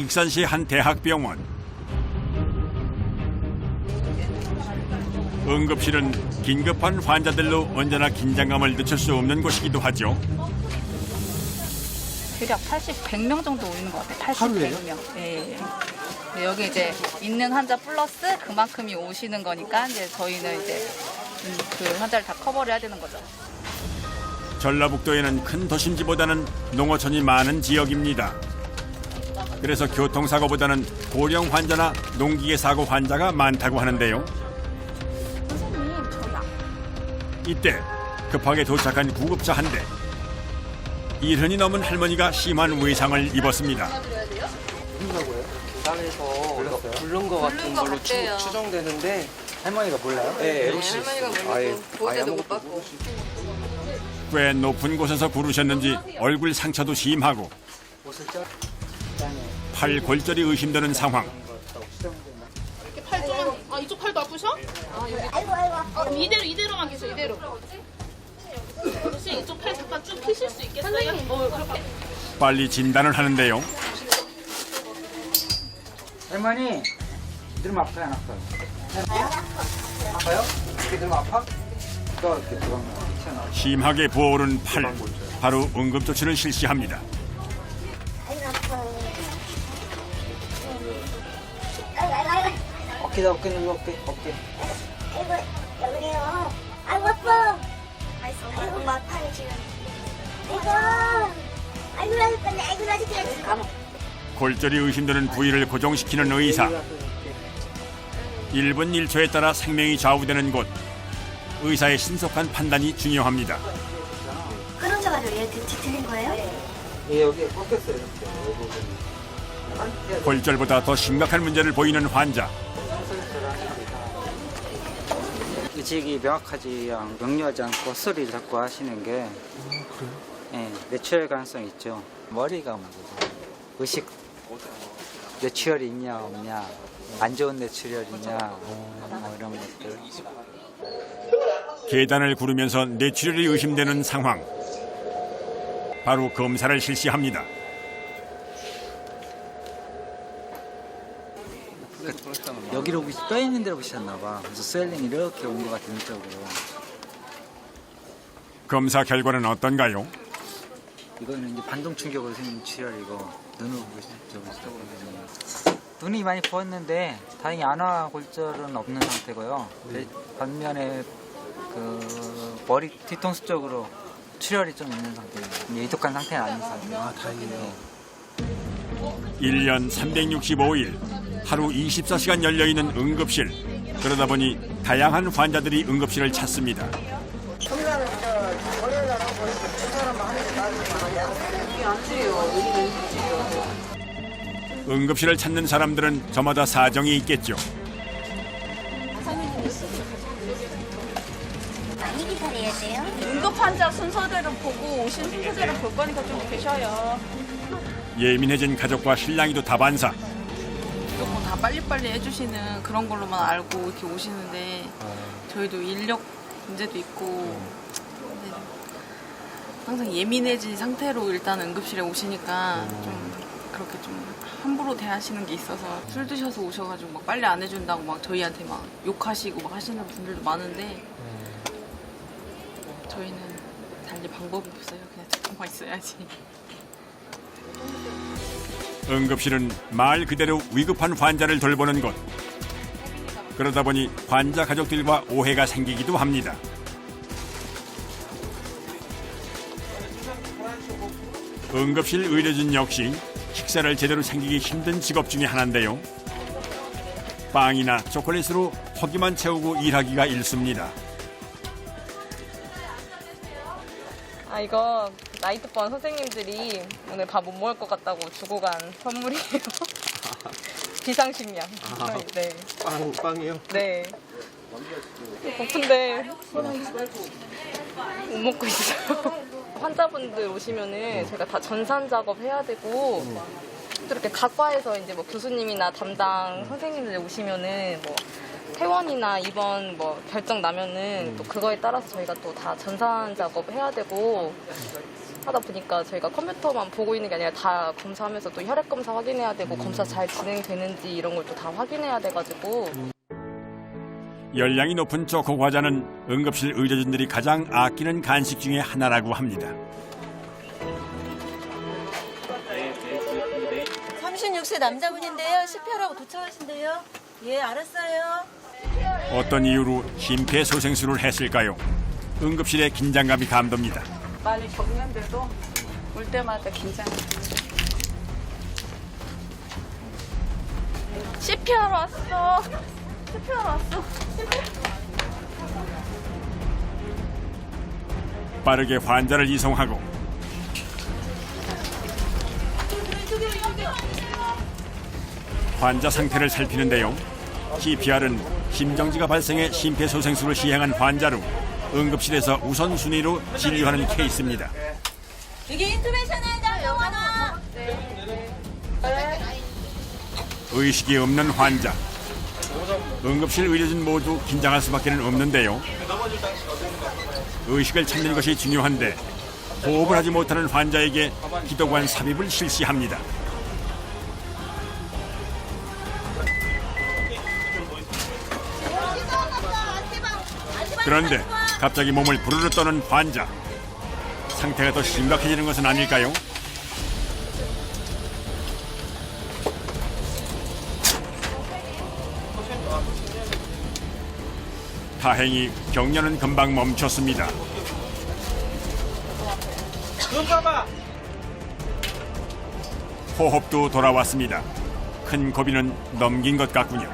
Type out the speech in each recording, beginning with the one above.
익산시 한 대학병원. 응급실은 긴급한 환자들로 언제나 긴장감을 늦출 수 없는 곳이기도 하죠. 대략 80, 100명 정도 오는 것 같아요. 80, 하루에요? 100명. 네. 여기 이제 있는 환자 플러스 그만큼이 오시는 거니까 이제 저희는 이제 그 환자를 다 커버를 해야 되는 거죠. 전라북도에는 큰 도심지보다는 농어촌이 많은 지역입니다. 그래서 교통사고보다는 고령 환자나 농기계 사고 환자가 많다고 하는데요. 선생님, 저희 이때 급하게 도착한 구급차 한 대. 1흔이 넘은 할머니가 심한 외상을 입었습니다. 부산에서 부른 것 같은 걸로 추정되는데 할머니가 몰라요? 네, 할머니가 모르고 보호자도 못 받고. 꽤 높은 곳에서 구르셨는지 얼굴 상처도 심하고 팔 골절이 의심되는 상황. 이렇게 팔 좀, 이쪽 팔도 아프셔? 이대로만 계셔, 이대로. 혹시 이쪽 팔 잠깐 쭉 펴실 수 있겠어요? 그렇게. 빨리 진단을 하는데요. 할머니, 이들면 아파요, 안 아파요? 아파요? 이렇게 들면 아파? 또 이렇게 들어가면 튀어나와. 심하게 부어오른 팔. 바로 응급조치를 실시합니다. 어깨다, 어깨 눌러, 어깨. 아이고, 여기요. 아이고, 아파. 아이고, 막 팔이 지금. 아이고, 나실 건데, 아이고, 나실 건데. 가만. 골절이 의심되는 부위를 고정시키는 의사. 1분 1초에 따라 생명이 좌우되는 곳. 의사의 신속한 판단이 중요합니다. 끊어져가지고 얘 뒤틀린 거예요? 예, 여기 꺾였어요, 이렇게. 골절보다 더 심각한 문제를 보이는 환자. 의식이 명확하지 않고 명료하지 않고 헛소리를 자꾸 하시는 게 뇌출혈 가능성이 있죠. 머리가 의식 뇌출혈이 있냐 없냐, 안 좋은 뇌출혈이냐 이런 것들. 계단을 구르면서 뇌출혈이 의심되는 상황. 바로 검사를 실시합니다. 여기로 뼈 있는 데로 보셨나 봐. 그래서 스웰링이 이렇게 온 것 같은 쪽으로. 검사 결과는 어떤가요? 이거는 이제 반동 충격으로 생긴 출혈이고 눈으로 보시죠. 눈이 많이 부었는데 다행히 안화 골절은 없는 상태고요. 반면에 그 머리 뒤통수 쪽으로 출혈이 좀 있는 상태예요. 위독한 상태는 아닌 상태예요. 아, 다행이네요. 1년 365일 하루 24시간 열려있는 응급실. 그러다 보니 다양한 환자들이 응급실을 찾습니다. 응급실을 찾는 사람들은 저마다 사정이 있겠죠. 많이 기다려야 돼요? 응급 환자 순서대로 보고 오신 순서대로 볼 거니까 좀 계셔요. 예민해진 가족과 신랑이도 다반사. 무조건 다 빨리빨리 해주시는 그런 걸로만 알고 이렇게 오시는데 저희도 인력 문제도 있고 근데 항상 예민해진 상태로 일단 응급실에 오시니까 좀 그렇게 좀 함부로 대하시는 게 있어서 술 드셔서 오셔가지고 막 빨리 안 해준다고 막 저희한테 막 욕하시고 막 하시는 분들도 많은데 저희는 달리 방법이 없어요. 그냥 듣고만 있어야지. 응급실은 말 그대로 위급한 환자를 돌보는 곳. 그러다 보니 환자 가족들과 오해가 생기기도 합니다. 응급실 의료진 역시 식사를 제대로 챙기기 힘든 직업 중에 하나인데요. 빵이나 초콜릿으로 허기만 채우고 일하기가 일쑤입니다. 이거 나이트반 선생님들이 오늘 밥 못 먹을 것 같다고 주고 간 선물이에요. 비상식량. 네. 빵이요? 네. 고픈데 못 먹고 있어요. 환자분들 오시면은 저희가 다 전산 작업 해야 되고 또 이렇게 각과에서 이제 뭐 교수님이나 담당 선생님들 오시면은 뭐 퇴원이나 입원 뭐 결정 나면은 또 그거에 따라서 저희가 또 다 전산 작업 해야 되고 하다 보니까 저희가 컴퓨터만 보고 있는 게 아니라 다 검사하면서 또 혈액 검사 확인해야 되고 검사 잘 진행되는지 이런 걸 또 다 확인해야 돼가지고 열량이 높은 초코 과자는 응급실 의료진들이 가장 아끼는 간식 중에 하나라고 합니다. 36세 남자분인데요. CPR하고 도착하신대요. 예, 알았어요. 어떤 이유로 심폐소생술을 했을까요? 응급실의 긴장감이 감돕니다. 많이 적는데도 올 때마다 긴장. CPR 왔어. CPR 왔어. 빠르게 환자를 이송하고 환자 상태를 살피는데요. CPR은 심정지가 발생해 심폐소생술을 시행한 환자로 응급실에서 우선순위로 진료하는 케이스입니다. 이게 인투베이션이다, 영원아. 의식이 없는 환자. 응급실 의료진 모두 긴장할 수밖에 없는데요. 의식을 찾는 것이 중요한데 호흡을 하지 못하는 환자에게 기도관 삽입을 실시합니다. 그런데 갑자기 몸을 부르르 떠는 환자. 상태가 더 심각해지는 것은 아닐까요? 다행히 경련은 금방 멈췄습니다. 호흡도 돌아왔습니다. 큰 고비는 넘긴 것 같군요.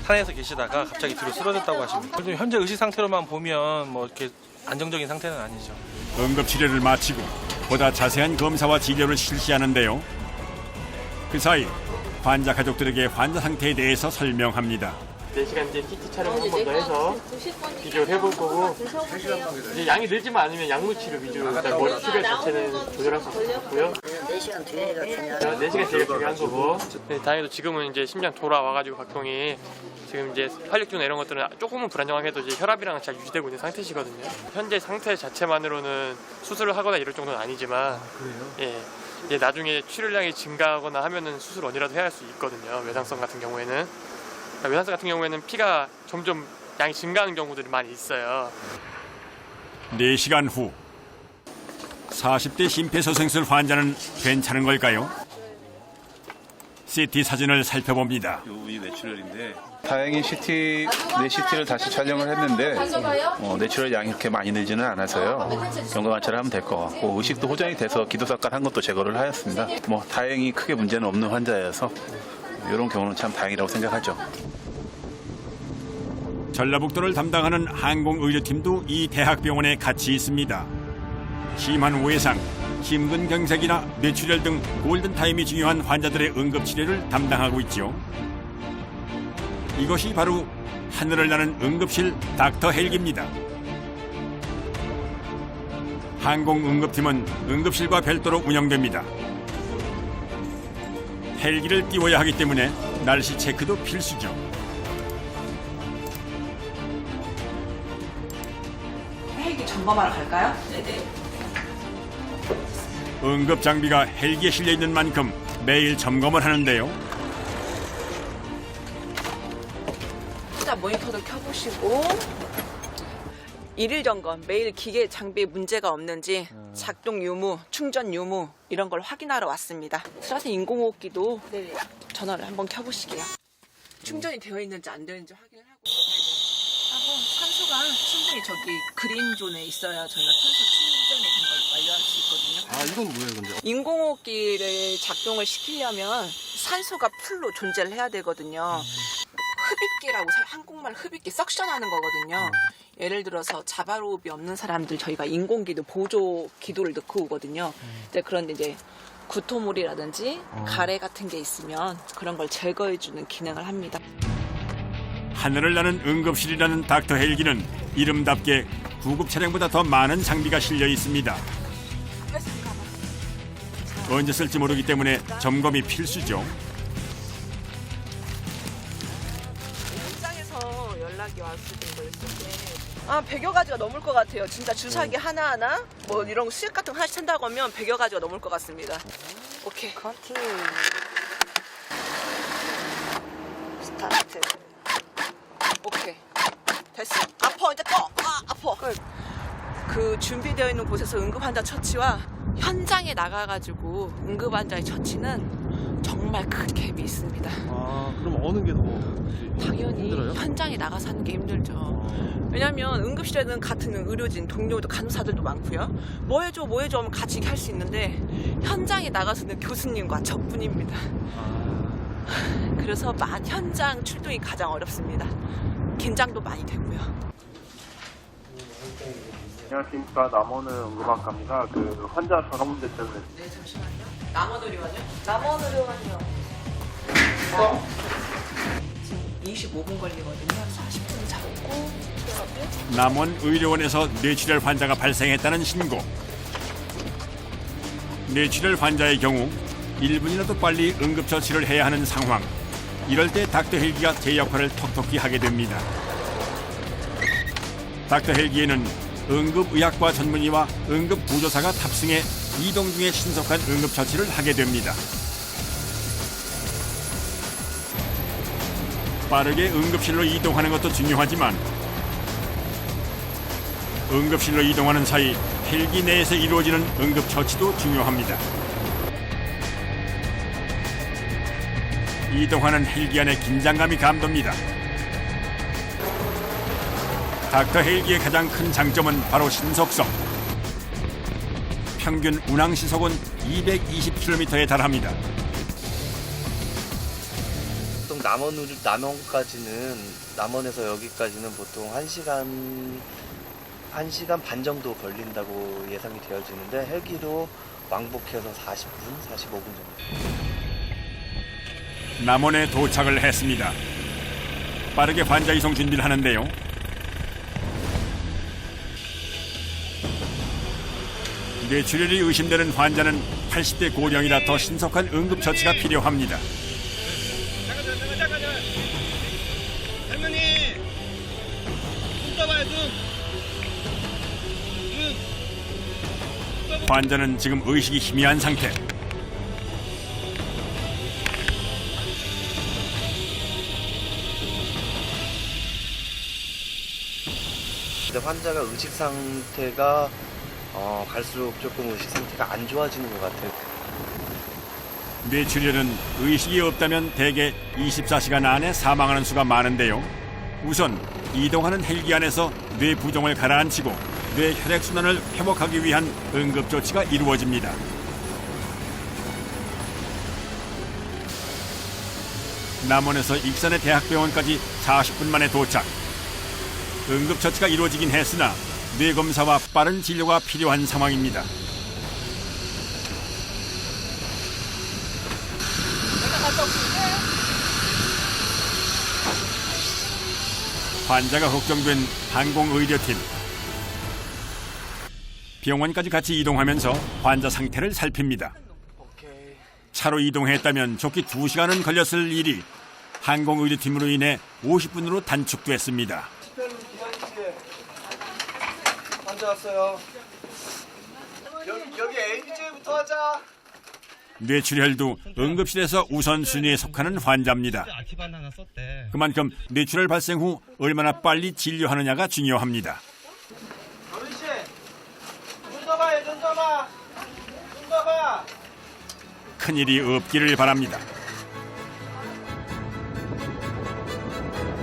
산에서 계시다가 갑자기 뒤로 쓰러졌다고 하십니다. 현재 의식 상태로만 보면 뭐 이렇게 안정적인 상태는 아니죠. 응급치료를 마치고 보다 자세한 검사와 진료를 실시하는데요. 그 사이 환자 가족들에게 환자 상태에 대해서 설명합니다. 4시간 이제 CT 촬영 한 번 더 해서 비교를 해볼 거고 이제 양이 늘지만 않으면 약물 치료 위주로 일단 머리 출혈 자체는 조절할 수 있고요. 4시간 뒤에가 중요하다. 4시간 제일 중요한 거고. 네, 다행히도 지금은 이제 심장 돌아와가지고 박동이 지금 이제 활력주나 이런 것들은 조금은 불안정하게도 이제 혈압이랑 잘 유지되고 있는 상태시거든요. 현재 상태 자체만으로는 수술을 하거나 이럴 정도는 아니지만 예, 이제 나중에 출혈량이 증가하거나 하면은 수술 원이라도 해야 할 수 있거든요. 외상성 같은 경우에는. 외상성 같은 경우에는 피가 점점 양이 증가하는 경우들이 많이 있어요. 4시간 후 40대 심폐소생술 환자는 괜찮은 걸까요? CT 사진을 살펴봅니다. 이 부분이 뇌출혈인데 다행히 뇌CT를 다시 촬영을 했는데 뇌출혈 양이 그렇게 많이 늘지는 않아서요. 경과 관찰을 하면 될 것 같고 의식도 호전이 돼서 기도삭갈 한 것도 제거를 하였습니다. 뭐 다행히 크게 문제는 없는 환자여서 이런 경우는 참 다행이라고 생각하죠. 전라북도를 담당하는 항공의료팀도 이 대학병원에 같이 있습니다. 심한 외상, 심근경색이나 뇌출혈 등 골든타임이 중요한 환자들의 응급치료를 담당하고 있죠. 이것이 바로 하늘을 나는 응급실 닥터 헬기입니다. 항공응급팀은 응급실과 별도로 운영됩니다. 헬기를 띄워야 하기 때문에 날씨 체크도 필수죠. 헬기 점검하러 갈까요? 네네. 응급 장비가 헬기에 실려 있는 만큼 매일 점검을 하는데요. 일단 모니터도 켜보시고 일일 점검, 매일 기계 장비에 문제가 없는지 작동 유무, 충전 유무 이런 걸 확인하러 왔습니다. 스라스 인공호흡기도 전화를 한번 켜보시게요. 충전이 되어 있는지 안 되는지 확인을 하고 산소가 충분히 저기 그린존에 있어야 저희가 탄소 충전이 된 걸 완료할 수 있거든요. 아 이건 뭐예요 근데? 인공호흡기를 작동을 시키려면 산소가 풀로 존재를 해야 되거든요. 흡입기라고 한국말 흡입기 석션하는 거거든요. 예를 들어서 자발호흡이 없는 사람들 저희가 인공기도 보조 기도를 넣고 오거든요. 그런데 이제 구토물이라든지 가래 같은 게 있으면 그런 걸 제거해주는 기능을 합니다. 하늘을 나는 응급실이라는 닥터 헬기는 이름답게 구급 차량보다 더 많은 장비가 실려 있습니다. 언제 쓸지 모르기 때문에 점검이 필수죠. 현장에서 연락이 왔을 때 아, 100여 가지가 넘을 것 같아요. 진짜 주사기 하나하나 뭐 이런 수액 같은 거 하나씩 찬다고 하면 100여 가지가 넘을 것 같습니다. 오케이. 컨티뉴. 스타트. 오케이. 됐어. 아파 이제 꺼. 아, 아파. 그 준비되어 있는 곳에서 응급 환자 처치와 현장에 나가가지고 응급 환자의 처치는 정말 큰 갭이 있습니다. 아, 그럼 어느 게 더 당연히 힘들어요? 현장에 나가서 하는 게 힘들죠. 왜냐면 응급실에는 같은 의료진, 동료도 간호사들도 많고요. 뭐 해줘 하면 같이 할 수 있는데 현장에 나가서는 교수님과 저뿐입니다. 그래서 현장 출동이 가장 어렵습니다. 긴장도 많이 되고요. 안녕하십니까. 남원의 응급학과입니다. 그 환자 전화 문제 때문에. 네, 잠시만요. 남원의료원이요? 남원의료원이요. 지금 25분 걸리거든요. 40분 잡고 남원 의료원에서 뇌출혈 환자가 발생했다는 신고. 뇌출혈 환자의 경우 1분이라도 빨리 응급처치를 해야 하는 상황. 이럴 때 닥터 헬기가 제 역할을 톡톡히 하게 됩니다. 닥터 헬기에는 응급의학과 전문의와 응급구조사가 탑승해 이동 중에 신속한 응급처치를 하게 됩니다. 빠르게 응급실로 이동하는 것도 중요하지만 응급실로 이동하는 사이 헬기 내에서 이루어지는 응급처치도 중요합니다. 이동하는 헬기 안의 긴장감이 감돕니다. 닥터 헬기의 가장 큰 장점은 바로 신속성. 평균 운항 시속은 220km에 달합니다. 보통 남원에서 여기까지는 보통 1시간 반 정도 걸린다고 예상이 되어지는데 헬기로 왕복해서 40분, 45분 정도. 남원에 도착을 했습니다. 빠르게 환자 이송 준비를 하는데요. 뇌출혈이 의심되는 환자는 80대 고령이라 더 신속한 응급처치가 필요합니다. 할머니, 눈 떠봐요, 눈. 환자는 지금 의식이 희미한 상태. 근데 환자가 의식 상태가 갈수록 조금 의식 상태가 안 좋아지는 것 같아요. 뇌출혈은 의식이 없다면 대개 24시간 안에 사망하는 수가 많은데요. 우선 이동하는 헬기 안에서 뇌 부종을 가라앉히고 뇌 혈액순환을 회복하기 위한 응급조치가 이루어집니다. 남원에서 익산의 대학병원까지 40분 만에 도착. 응급처치가 이루어지긴 했으나 뇌검사와 빠른 진료가 필요한 상황입니다. 환자가 걱정된 항공의료팀. 병원까지 같이 이동하면서 환자 상태를 살핍니다. 차로 이동했다면 좋게 2시간은 걸렸을 일이 항공의료팀으로 인해 50분으로 단축됐습니다. 환자 왔어요. 여기 ABJ부터 하자. 뇌출혈도 응급실에서 우선순위에 속하는 환자입니다. 그만큼 뇌출혈 발생 후 얼마나 빨리 진료하느냐가 중요합니다. 어르신, 눈 떠봐요, 눈 떠봐. 눈 떠봐. 큰일이 없기를 바랍니다.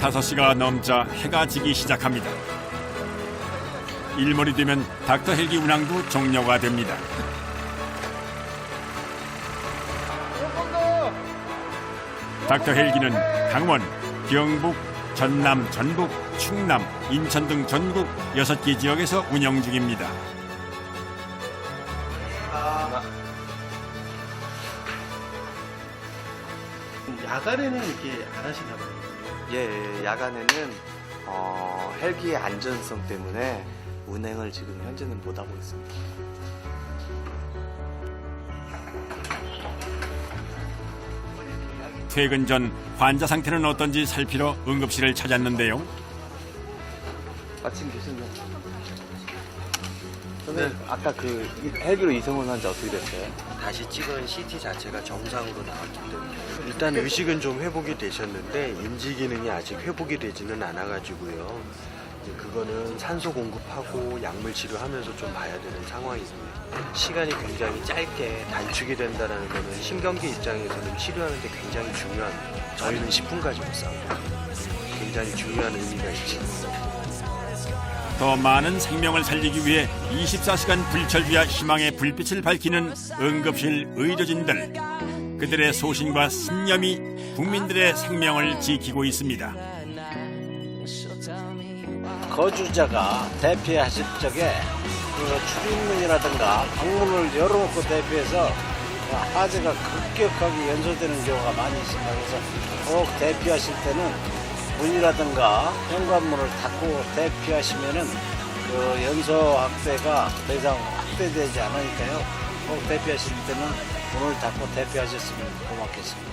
5시가 넘자 해가 지기 시작합니다. 일몰이 되면 닥터 헬기 운항도 종료가 됩니다. 닥터 헬기는 강원, 경북, 전남, 전북, 충남, 인천 등 전국 6개 지역에서 운영 중입니다. 야간에는 이렇게 안 하시나 봐요. 예, 야간에는 헬기의 안전성 때문에 운행을 지금 현재는 못 하고 있습니다. 퇴근 전 환자 상태는 어떤지 살피러 응급실을 찾았는데요. 마침 교수님. 선생님, 아까 그 헬기로 이승훈 환자 어떻게 됐어요? 다시 찍은 CT 자체가 정상으로 나왔기 때문에 일단 의식은 좀 회복이 되셨는데 인지 기능이 아직 회복이 되지는 않아가지고요. 이제 그거는 산소 공급하고 약물 치료하면서 좀 봐야 되는 상황이고요. 시간이 굉장히 짧게 단축이 된다는 거는 신경계 입장에서는 치료하는데 굉장히 중요한, 저희는 10분까지 못 싸워요. 굉장히 중요한 의미가 있죠. 더 많은 생명을 살리기 위해 24시간 불철주야 희망의 불빛을 밝히는 응급실 의료진들. 그들의 소신과 신념이 국민들의 생명을 지키고 있습니다. 거주자가 대피하실 적에 그 출입문이라든가 방문을 열어놓고 대피해서 화재가 급격하게 연소되는 경우가 많이 있습니다. 그래서 꼭 대피하실 때는 문이라든가 현관문을 닫고 대피하시면은 그 연소 확대가 더 이상 확대되지 않으니까요. 꼭 대피하실 때는 문을 닫고 대피하셨으면 고맙겠습니다.